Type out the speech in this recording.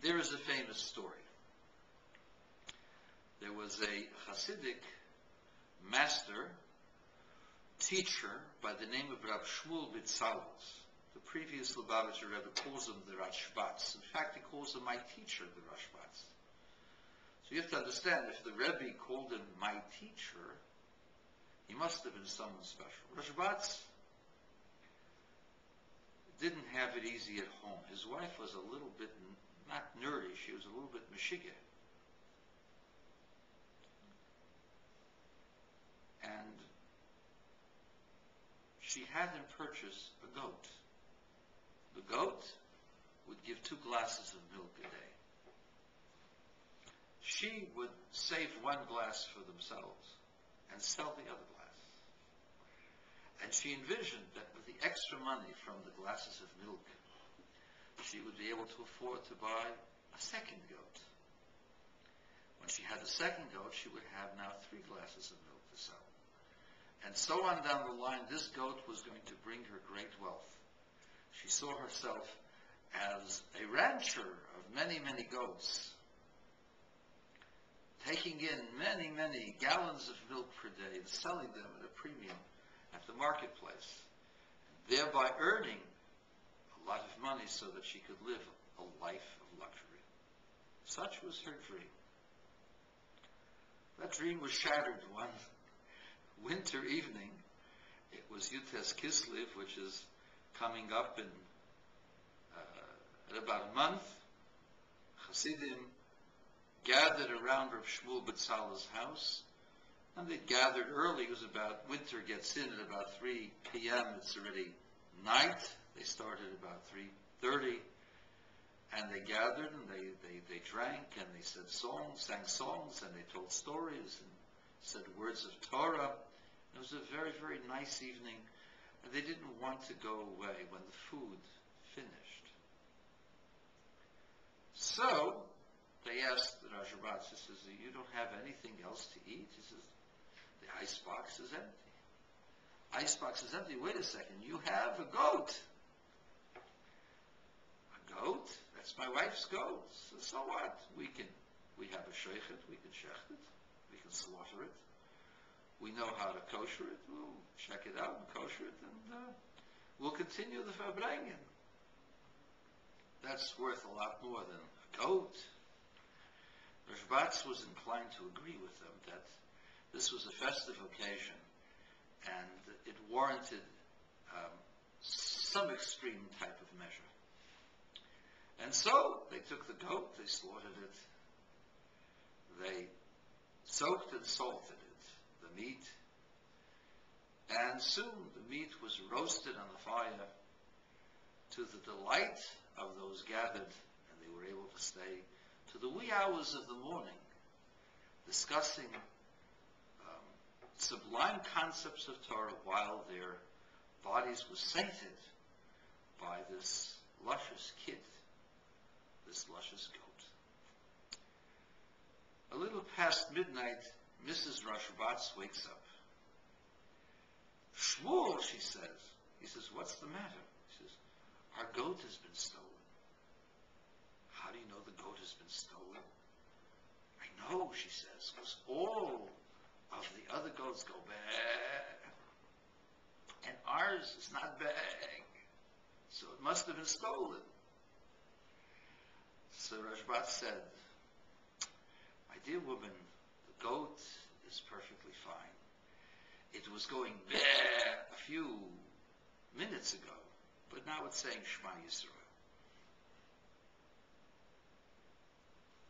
There is a famous story. There was a Hasidic master, teacher, by the name of Rab Shmuel Bitzalus. The previous Lubavitcher Rebbe calls him the Rashbatz. In fact, he calls him my teacher, the Rashbatz. So you have to understand, if the Rebbe called him my teacher, he must have been someone special. Rashbatz didn't have it easy at home. His wife was a little bit, not nerdy, she was a little bit meshigeh. And she had him purchase a goat. The goat would give 2 glasses of milk a day. She would save 1 glass for themselves and sell the other glass. And she envisioned that with the extra money from the glasses of milk, she would be able to afford to buy a second goat. When she had the second goat, she would have now 3 glasses of milk to sell. And so on down the line, this goat was going to bring her great wealth. She saw herself as a rancher of many, many goats, taking in many, many gallons of milk per day and selling them at a premium at the marketplace, thereby earning a lot of money so that she could live a life of luxury. Such was her dream. That dream was shattered one winter evening. It was Yutes Kislev, which is coming up in about a month. Hasidim gathered around Rav Shmuel Bitzal's house, and they gathered early. It was about, winter gets in at about 3 p.m. It's already night. They started about 3:30, and they gathered and they drank and they said songs, sang songs, and they told stories and said words of Torah. It was a very, very nice evening, and they didn't want to go away when the food finished. So they asked the Rashbatz, he says, you don't have anything else to eat? He says, the icebox is empty. Icebox is empty? Wait a second, you have a goat. A goat? That's my wife's goat. So what? We have a sheichet, we can shecht it, we can slaughter it. We know how to kosher it. We'll check it out and kosher it, and we'll continue the verbrengen. That's worth a lot more than a goat. Rashbatz was inclined to agree with them that this was a festive occasion and it warranted some extreme type of measure. And so they took the goat, they slaughtered it, they soaked and salted it, the meat, and soon the meat was roasted on the fire to the delight of those gathered, and they were able to stay to the wee hours of the morning discussing sublime concepts of Torah while their bodies were sated by this luscious kid, this luscious goat. A little past midnight, Mrs. Rashbatz wakes up. Shmuel, she says. He says, what's the matter? She says, our goat has been stolen. How do you know the goat has been stolen? I know, she says, because all of the other goats go bang, and ours is not bang, so it must have been stolen. So Rashbatz said, my dear woman, the goat is perfectly fine. It was going bang a few minutes ago, but now it's saying Shema Yisrael.